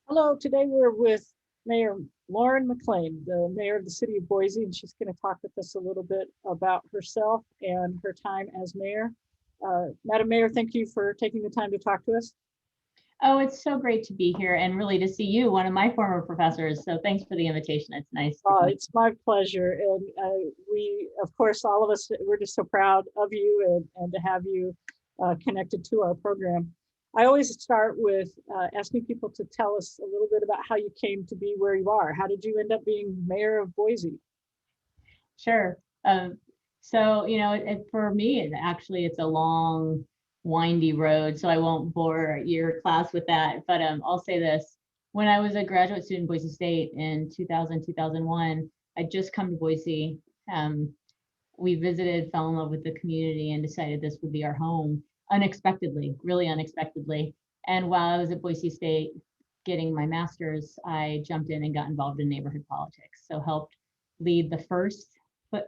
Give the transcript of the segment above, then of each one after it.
Hello, today we're with Mayor Lauren McLean, the mayor of the city of Boise, and she's going to talk with us a little bit about herself and her time as mayor. Madam Mayor, thank you for taking the time to talk to us. Oh, it's so great to be here and really to see you, one of my former professors. So thanks for the invitation. It's nice. It's my pleasure. And we, of course, all of us, we're just so proud of you and to have you connected to our program. I always start with asking people to tell us a little bit about how you came to be where you are. How did you end up being mayor of Boise? Sure. For me, it's a long, windy road. So I won't bore your class with that. But I'll say this. When I was a graduate student at Boise State in 2000, 2001, I'd just come to Boise. We visited, fell in love with the community, and decided this would be our home unexpectedly, really unexpectedly. And while I was at Boise State getting my master's, I jumped in and got involved in neighborhood politics. So helped lead the first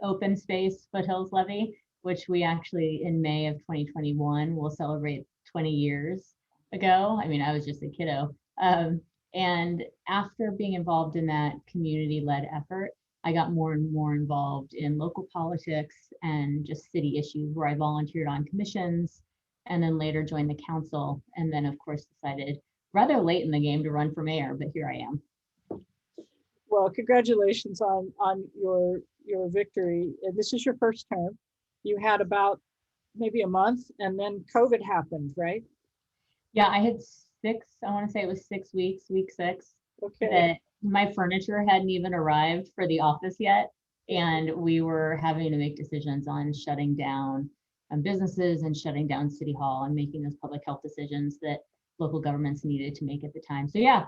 open space foothills levy, which we actually in May of 2021 will celebrate 20 years ago. I mean, I was just a kiddo. And after being involved in that community-led effort, I got more and more involved in local politics and just city issues where I volunteered on commissions and then later joined the council. And then of course decided rather late in the game to run for mayor, but here I am. Well, congratulations on your victory. And this is your first term. You had about maybe a month and then COVID happened, right? Yeah, I had I want to say it was 6 weeks, week 6. Okay. That my furniture hadn't even arrived for the office yet. And we were having to make decisions on shutting down businesses and shutting down City Hall and making those public health decisions that local governments needed to make at the time. So yeah,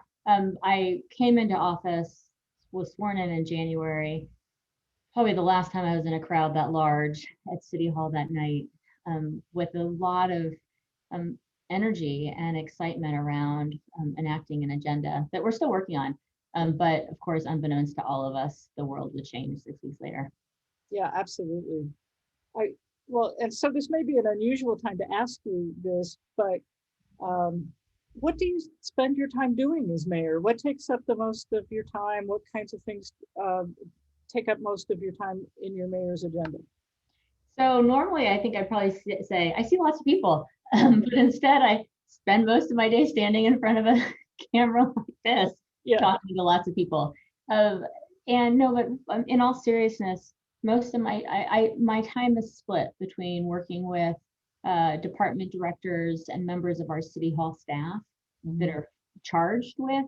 I came into office, was sworn in January, probably the last time I was in a crowd that large at City Hall that night, with a lot of energy and excitement around enacting an agenda that we're still working on. But of course, unbeknownst to all of us, the world would change 6 weeks later. Yeah, absolutely. Well, and so this may be an unusual time to ask you this, but what do you spend your time doing as mayor? What takes up the most of your time? What kinds of things take up most of your time in your mayor's agenda? So normally I think I'd probably say I see lots of people, but instead I spend most of my day standing in front of a camera like this, talking to lots of people. And no, but in all seriousness, most of my time is split between working with department directors and members of our City Hall staff that are charged with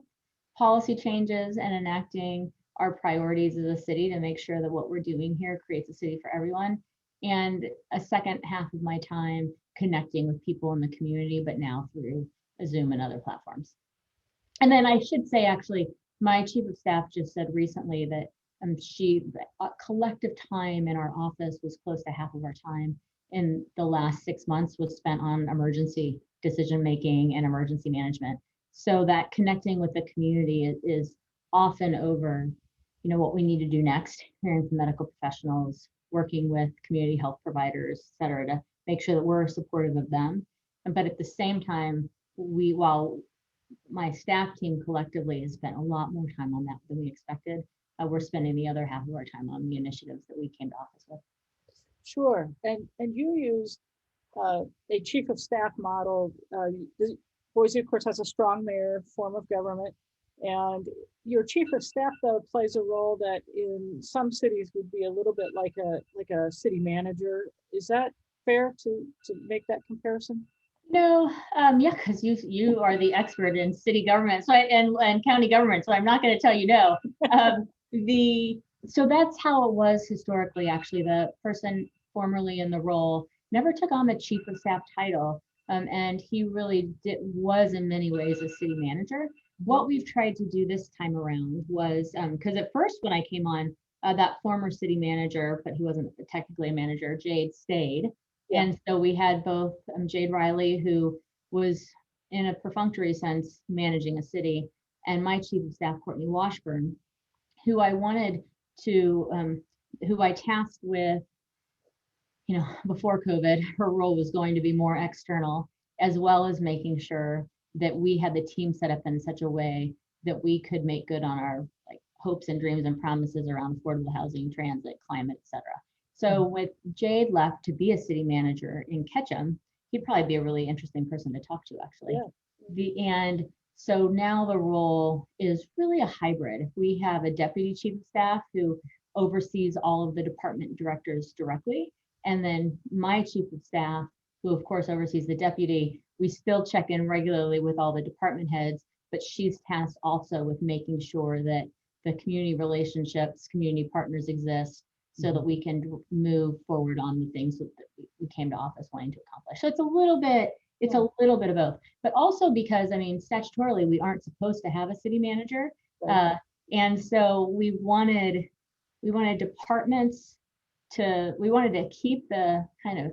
policy changes and enacting our priorities as a city to make sure that what we're doing here creates a city for everyone. And a second half of my time connecting with people in the community, but now through Zoom and other platforms. And then I should say, actually, my chief of staff just said recently that collective time in our office was close to half of our time in the last 6 months was spent on emergency decision making and emergency management. So that connecting with the community is often over, what we need to do next, hearing from medical professionals, working with community health providers, et cetera, to make sure that we're supportive of them. But at the same time, while my staff team collectively has spent a lot more time on that than we expected, we're spending the other half of our time on the initiatives that we came to office with. Sure, and you used a chief of staff model. Boise, of course, has a strong mayor form of government, and your chief of staff, though, plays a role that in some cities would be a little bit like a city manager. Is that fair to make that comparison? No, yeah, because you are the expert in city government, and county government, so I'm not going to tell you no. So that's how it was historically. Actually, the person formerly in the role never took on the chief of staff title, and he really was in many ways a city manager. What we've tried to do this time around was, because at first when I came on, that former city manager, but he wasn't technically a manager, Jade, stayed. Yeah. And so we had both Jade Riley, who was in a perfunctory sense managing a city, and my chief of staff, Courtney Washburn, who I tasked with, before COVID, her role was going to be more external, as well as making sure that we had the team set up in such a way that we could make good on our like hopes and dreams and promises around affordable housing, transit, climate, et cetera. So with Jade left to be a city manager in Ketchum, he'd probably be a really interesting person to talk to, actually. And so now the role is really a hybrid. We have a deputy chief of staff who oversees all of the department directors directly. And then my chief of staff, who of course oversees the deputy. We still check in regularly with all the department heads, but she's tasked also with making sure that the community relationships, community partners exist so that we can move forward on the things that we came to office wanting to accomplish. So it's a little bit of both, but also because, I mean, statutorily, we aren't supposed to have a city manager. And so we wanted departments we wanted to keep the kind of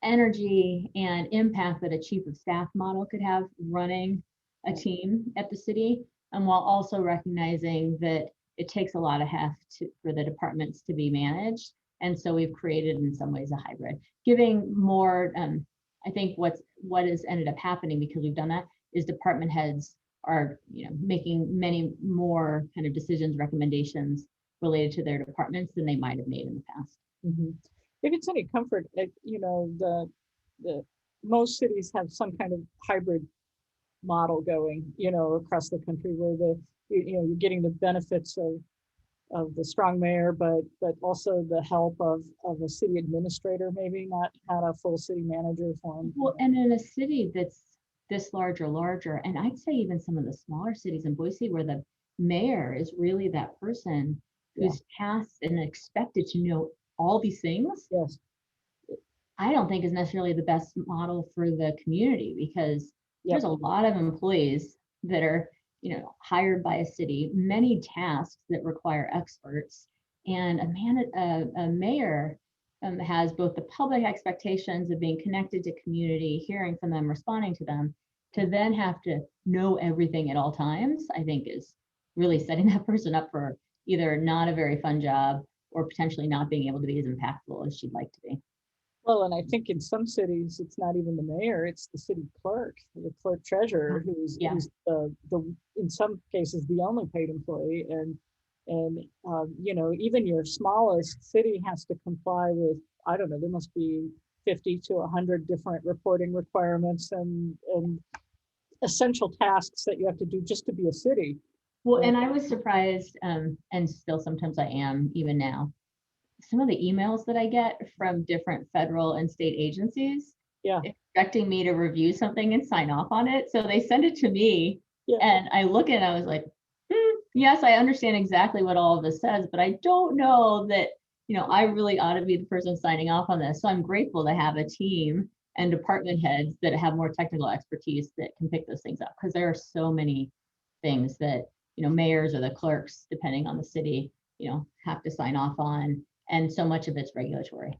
energy and impact that a chief of staff model could have running a team at the city, and while also recognizing that it takes a lot of heft for the departments to be managed. And so we've created in some ways a hybrid, giving more, I think what has ended up happening because we've done that is department heads are making many more kind of decisions, recommendations related to their departments than they might have made in the past. If it's any comfort, the most cities have some kind of hybrid model going, across the country where you're getting the benefits of the strong mayor, but also the help of a city administrator, maybe not a full city manager form. Well, and in a city that's this large or larger, and I'd say even some of the smaller cities in Boise where the mayor is really that person who's tasked and expected to know all these things, yes, I don't think is necessarily the best model for the community, because there's a lot of employees that are hired by a city, many tasks that require experts, and a mayor has both the public expectations of being connected to community, hearing from them, responding to them, to then have to know everything at all times, I think is really setting that person up for either not a very fun job or potentially not being able to be as impactful as she'd like to be. Well, and I think in some cities, it's not even the mayor, it's the city clerk, the clerk treasurer, who's the in some cases, the only paid employee. And even your smallest city has to comply with, I don't know, there must be 50 to 100 different reporting requirements and essential tasks that you have to do just to be a city. Well, and I was surprised, and still sometimes I am even now, some of the emails that I get from different federal and state agencies expecting me to review something and sign off on it. So they send it to me and I look at it and I was like, yes, I understand exactly what all of this says, but I don't know that, I really ought to be the person signing off on this. So I'm grateful to have a team and department heads that have more technical expertise that can pick those things up, because there are so many things that, mayors or the clerks, depending on the city, have to sign off on. And so much of it's regulatory.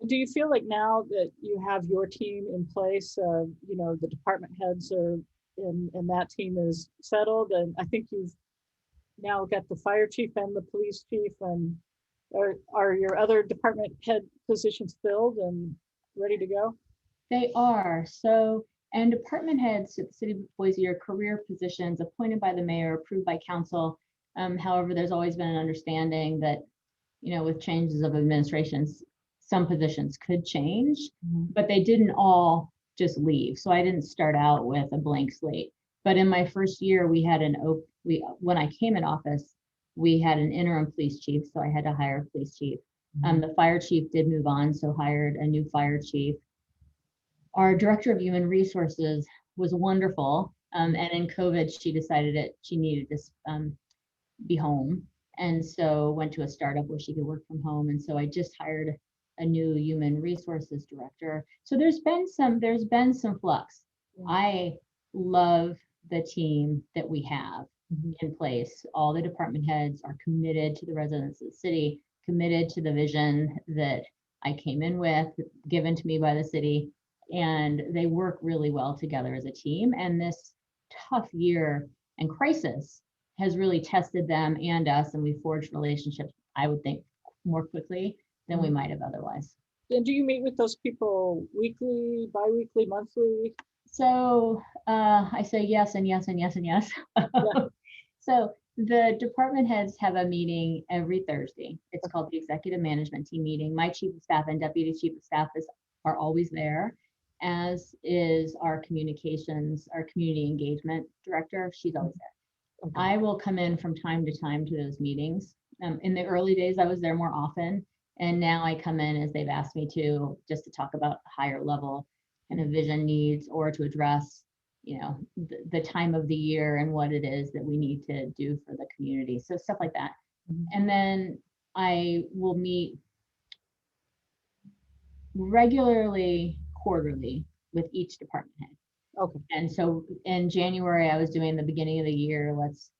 Do you feel like now that you have your team in place, the department heads are and that team is settled, and I think you've now got the fire chief and the police chief, and are your other department head positions filled and ready to go? They are. So, and department heads at the city of Boise are career positions appointed by the mayor, approved by council. However, there's always been an understanding that with changes of administrations, some positions could change, but they didn't all just leave. So I didn't start out with a blank slate. But in my first year, we had when I came in office, we had an interim police chief, so I had to hire a police chief. The fire chief did move on, so hired a new fire chief. Our director of human resources was wonderful, and in COVID, she decided that she needed to be home. And so went to a startup where she could work from home. And so I just hired a new human resources director. So there's been some flux. I love the team that we have in place. All the department heads are committed to the residents of the city, committed to the vision that I came in with, given to me by the city, and they work really well together as a team. And this tough year and crisis has really tested them and us, and we forged relationships, I would think, more quickly than we might have otherwise. And do you meet with those people weekly, bi-weekly, monthly? So I say yes and yes and yes and yes. Yeah. So the department heads have a meeting every Thursday. It's called the Executive Management Team meeting. My chief of staff and deputy chief of staff are always there, as is our communications, our community engagement director. She's always there. Okay. I will come in from time to time to those meetings. In the early days, I was there more often, and now I come in as they've asked me to, just to talk about higher level kind of vision needs, or to address, the time of the year and what it is that we need to do for the community. So stuff like that. Mhm. And then I will meet regularly, quarterly, with each department head. Okay. And so in January, I was doing the beginning of the year. Let's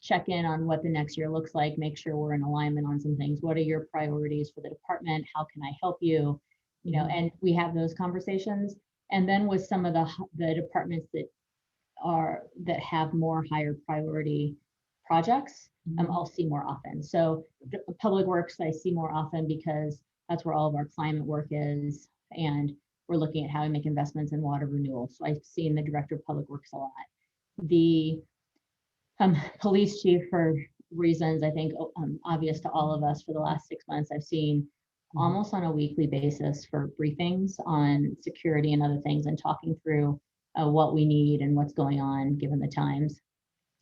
check in on what the next year looks like, make sure we're in alignment on some things. What are your priorities for the department? How can I help you? And we have those conversations. And then with some of the departments that have more higher priority projects, I'll see more often. So public works, I see more often because that's where all of our climate work is. And we're looking at how we make investments in water renewal. So I've seen the director of public works a lot. The police chief, for reasons I think obvious to all of us, for the last 6 months, I've seen almost on a weekly basis for briefings on security and other things, and talking through what we need and what's going on given the times.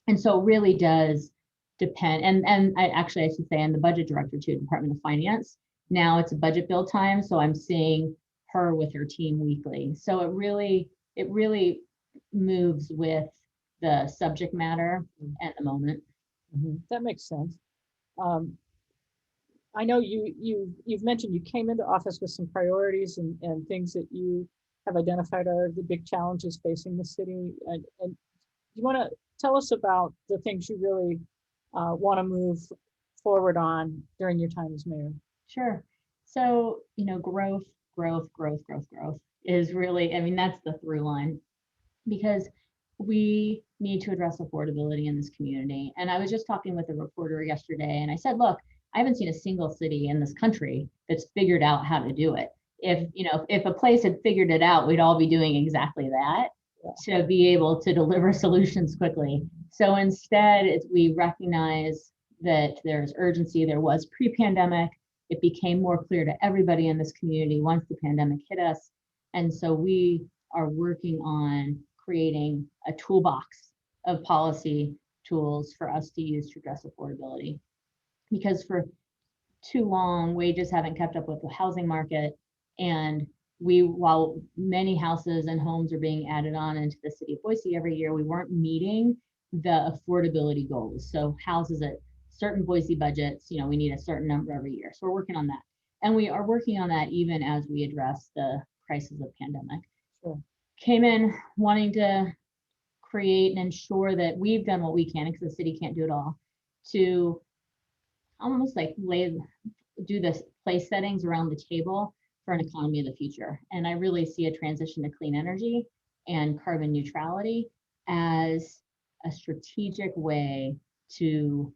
And so it really does depend. And I should say, I'm the budget director too, Department of Finance. Now it's a budget bill time, so I'm seeing her with her team weekly. So it really moves with the subject matter at the moment. That makes sense. I know you've mentioned you came into office with some priorities and things that you have identified are the big challenges facing the city. And you want to tell us about the things you really want to move forward on during your time as mayor? Sure. So, growth is really, that's the through line, because we need to address affordability in this community. And I was just talking with a reporter yesterday, and I said, look, I haven't seen a single city in this country that's figured out how to do it. If a place had figured it out, we'd all be doing exactly that, to be able to deliver solutions quickly. So instead, we recognize that there's urgency. There was pre-pandemic. It became more clear to everybody in this community once the pandemic hit us. And so we are working on creating a toolbox of policy tools for us to use to address affordability. Because for too long, wages haven't kept up with the housing market. And while many houses and homes are being added on into the city of Boise every year, we weren't meeting the affordability goals. So houses at certain Boise budgets, we need a certain number every year. So we're working on that. And we are working on that even as we address the crisis of pandemic. Sure. Came in wanting to create and ensure that we've done what we can, because the city can't do it all, to almost like do this place settings around the table for an economy of the future. And I really see a transition to clean energy and carbon neutrality as a strategic way to,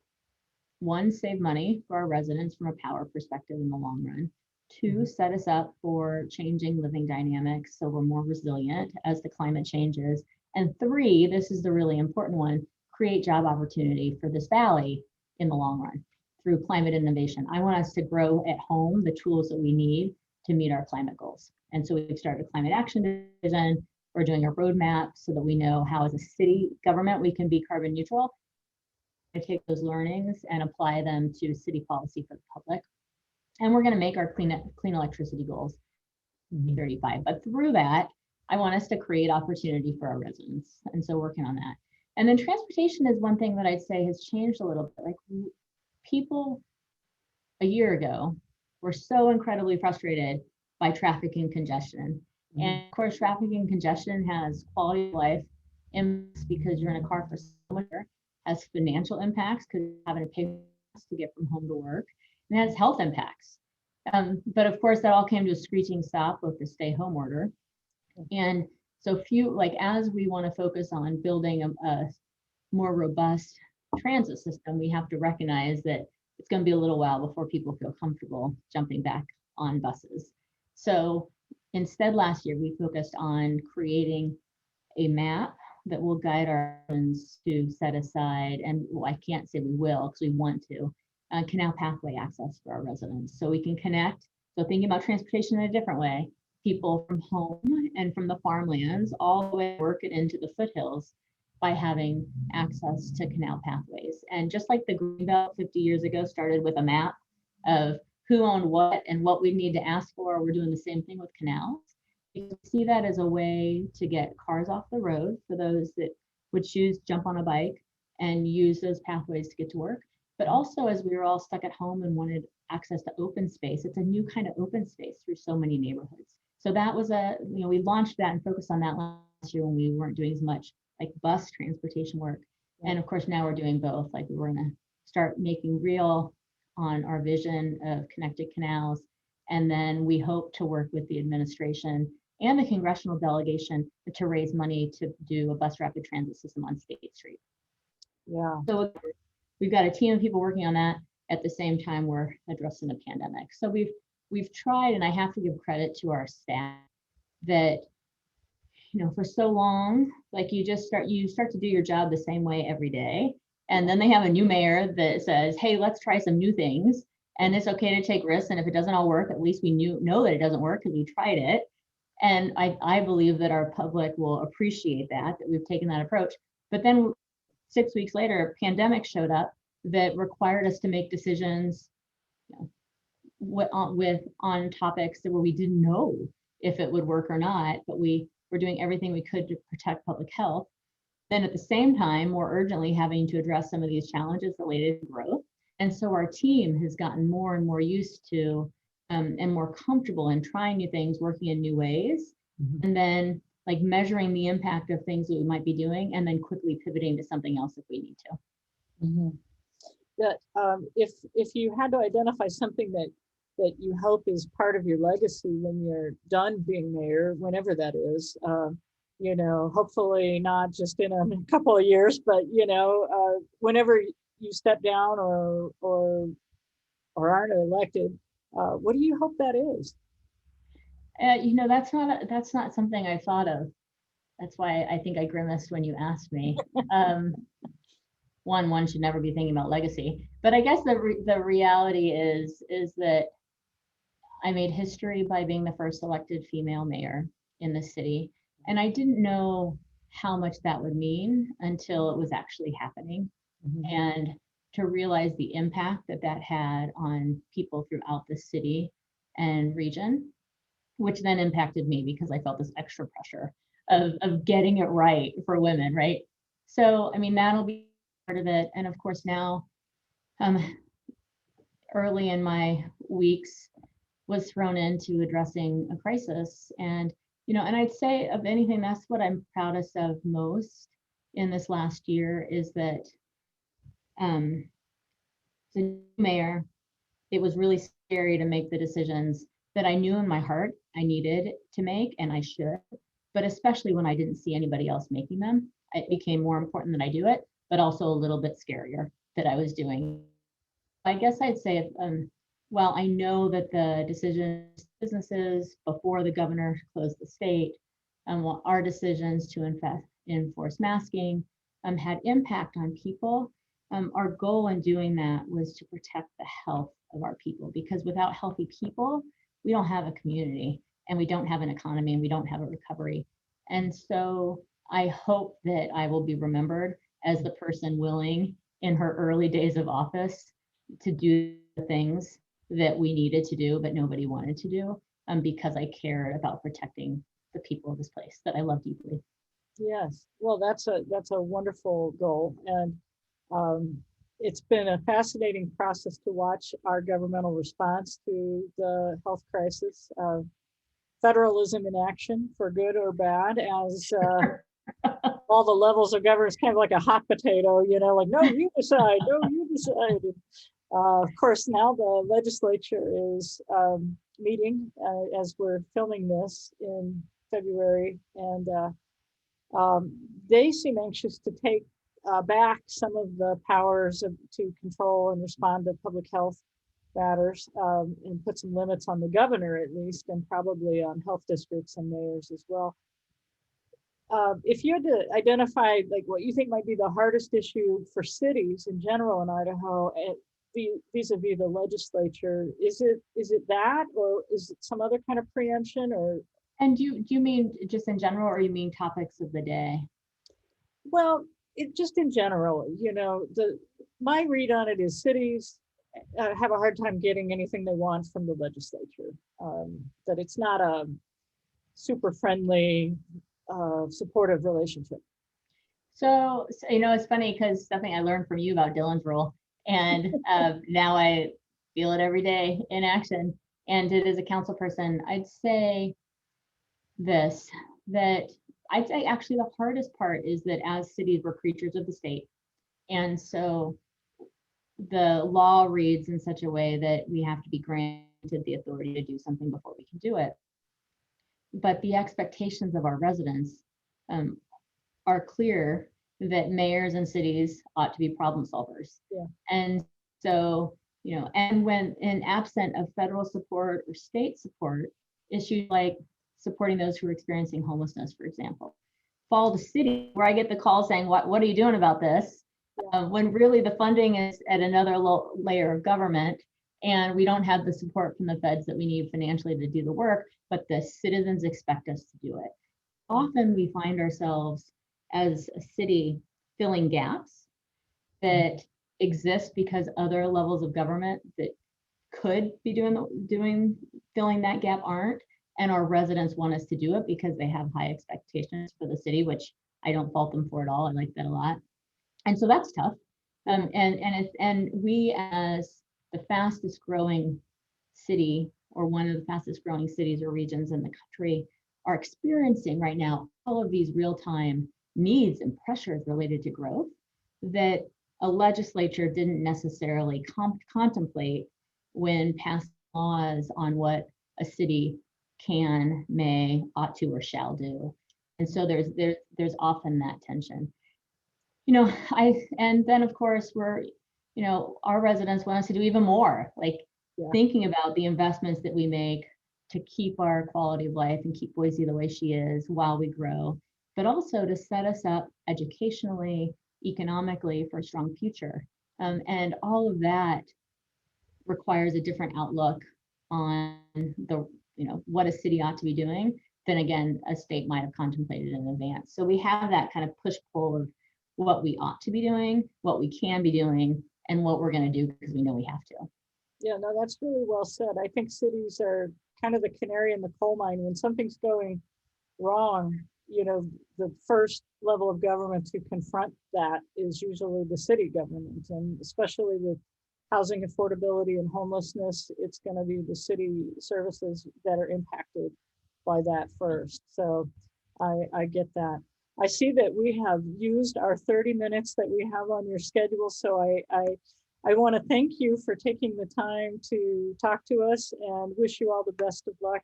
one, save money for our residents from a power perspective in the long run. Two, set us up for changing living dynamics so we're more resilient as the climate changes. And three, this is the really important one, create job opportunity for this valley in the long run through climate innovation. I want us to grow at home the tools that we need to meet our climate goals. And so we've started a climate action division. We're doing a roadmap so that we know how, as a city government, we can be carbon neutral. I take those learnings and apply them to city policy for the public. And we're going to make our clean electricity goals 35. But through that, I want us to create opportunity for our residents. And so working on that. And then transportation is one thing that I'd say has changed a little bit. Like, people a year ago were so incredibly frustrated by traffic and congestion. And of course, traffic and congestion has quality of life impacts because you're in a car for so much, has financial impacts because you're having to pay to get from home to work, and it has health impacts. But of course, that all came to a screeching stop with the stay-home order. And so as we want to focus on building a more robust transit system, we have to recognize that it's going to be a little while before people feel comfortable jumping back on buses. So instead, last year, we focused on creating a map that will guide our residents to set aside, and well, I can't say we will because we want to, canal pathway access for our residents. So we can connect, so thinking about transportation in a different way, people from home and from the farmlands all the way work it into the foothills by having access to canal pathways. And just like the Greenbelt 50 years ago started with a map of who owned what and what we need to ask for, we're doing the same thing with canals. You see that as a way to get cars off the road for those that would choose jump on a bike and use those pathways to get to work. But also, as we were all stuck at home and wanted access to open space, it's a new kind of open space through so many neighborhoods. So that was we launched that and focused on that last year when we weren't doing as much like bus transportation work. And of course, now we're doing both. Like we're going to start making real on our vision of connected canals. And then we hope to work with the administration and the congressional delegation to raise money to do a bus rapid transit system on State Street. Yeah. So we've got a team of people working on that at the same time we're addressing the pandemic. So we've tried, and I have to give credit to our staff that, for so long, like you start to do your job the same way every day. And then they have a new mayor that says, hey, let's try some new things. And it's okay to take risks. And if it doesn't all work, at least we know that it doesn't work because we tried it. And I believe that our public will appreciate that we've taken that approach. But then 6 weeks later, a pandemic showed up that required us to make decisions on topics where we didn't know if it would work or not, but we were doing everything we could to protect public health. Then at the same time, more urgently having to address some of these challenges related to growth. And so our team has gotten more and more used to and more comfortable in trying new things, working in new ways, and then like measuring the impact of things that we might be doing and then quickly pivoting to something else if we need to. That if you had to identify something that you hope is part of your legacy when you're done being mayor, whenever that is, hopefully not just in a couple of years, but whenever you step down or aren't elected, what do you hope that is? That's not something I thought of. That's why I think I grimaced when you asked me. One should never be thinking about legacy, but I guess the reality is that I made history by being the first elected female mayor in the city, and I didn't know how much that would mean until it was actually happening, and to realize the impact that had on people throughout the city and region, which then impacted me because I felt this extra pressure of getting it right for women, right? So, I mean, that'll be part of it. And of course now, early in my weeks was thrown into addressing a crisis. And, and I'd say of anything, that's what I'm proudest of most in this last year is that the mayor, it was really scary to make the decisions that I knew in my heart I needed to make and I should, but especially when I didn't see anybody else making them, it became more important that I do it, but also a little bit scarier that I was doing. I guess I'd say, well, I know that the decisions, businesses before the governor closed the state, our decisions to enforce masking had impact on people. Our goal in doing that was to protect the health of our people, because without healthy people, we don't have a community and we don't have an economy and we don't have a recovery. And so I hope that I will be remembered as the person willing in her early days of office to do the things that we needed to do, but nobody wanted to do, because I cared about protecting the people of this place that I love deeply. Yes, well, that's a wonderful goal. And it's been a fascinating process to watch our governmental response to the health crisis. Federalism in action, for good or bad, as all the levels of government is kind of like a hot potato, like, no, you decide, no, you decide. Of course, now the legislature is meeting as we're filming this in February, and they seem anxious to take back some of the powers to control and respond to public health matters, and put some limits on the governor at least, and probably on health districts and mayors as well. if you had to identify like what you think might be the hardest issue for cities in general in Idaho, vis-a-vis the legislature, is it that, or is it some other kind of preemption, or? And do you mean just in general, or you mean topics of the day? Well, just in general, my read on it is cities have a hard time getting anything they want from the legislature. That it's not a super friendly, supportive relationship. So it's funny because something I learned from you about Dylan's role, and now I feel it every day in action. And it as a council person, I'd say that I'd say actually the hardest part is that as cities, we're creatures of the state. And so the law reads in such a way that we have to be granted the authority to do something before we can do it. But the expectations of our residents are clear that mayors and cities ought to be problem solvers. Yeah. And so, and when in absent of federal support or state support, issues like supporting those who are experiencing homelessness, for example, fall to city, where I get the call saying, what are you doing about this? Yeah. When really the funding is at another layer of government, and we don't have the support from the feds that we need financially to do the work, but the citizens expect us to do it. Often we find ourselves as a city filling gaps that exist because other levels of government that could be filling that gap aren't, and our residents want us to do it because they have high expectations for the city, which I don't fault them for at all. I like that a lot. And so that's tough. And we, as the fastest growing city, or one of the fastest growing cities or regions in the country, are experiencing right now all of these real-time needs and pressures related to growth that a legislature didn't necessarily contemplate when passing laws on what a city can, may, ought to, or shall do. And so there's often that tension. And then of course we're, our residents want us to do even more, like thinking about the investments that we make to keep our quality of life and keep Boise the way she is while we grow, but also to set us up educationally, economically for a strong future. And all of that requires a different outlook on what a city ought to be doing than, again, a state might have contemplated in advance. So we have that kind of push-pull of what we ought to be doing, what we can be doing, and what we're going to do because we know we have to. Yeah, no, that's really well said. I think cities are kind of the canary in the coal mine. When something's going wrong, the first level of government to confront that is usually the city government. And especially with housing affordability and homelessness, it's going to be the city services that are impacted by that first. So I get that. I see that we have used our 30 minutes that we have on your schedule. So I want to thank you for taking the time to talk to us, and wish you all the best of luck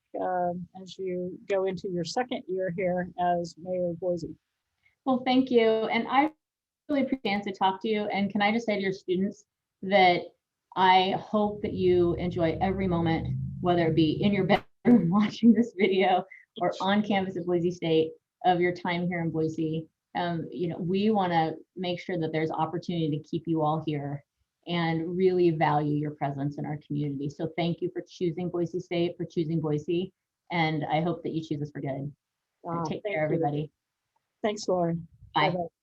as you go into your second year here as Mayor of Boise. Well, thank you. And I really appreciate to talk to you. And can I just say to your students that I hope that you enjoy every moment, whether it be in your bedroom watching this video or on campus at Boise State, of your time here in Boise. We want to make sure that there's opportunity to keep you all here and really value your presence in our community. So thank you for choosing Boise State, for choosing Boise, and I hope that you choose us for good. Take care, everybody. Thanks, Lauren. Bye. Bye-bye.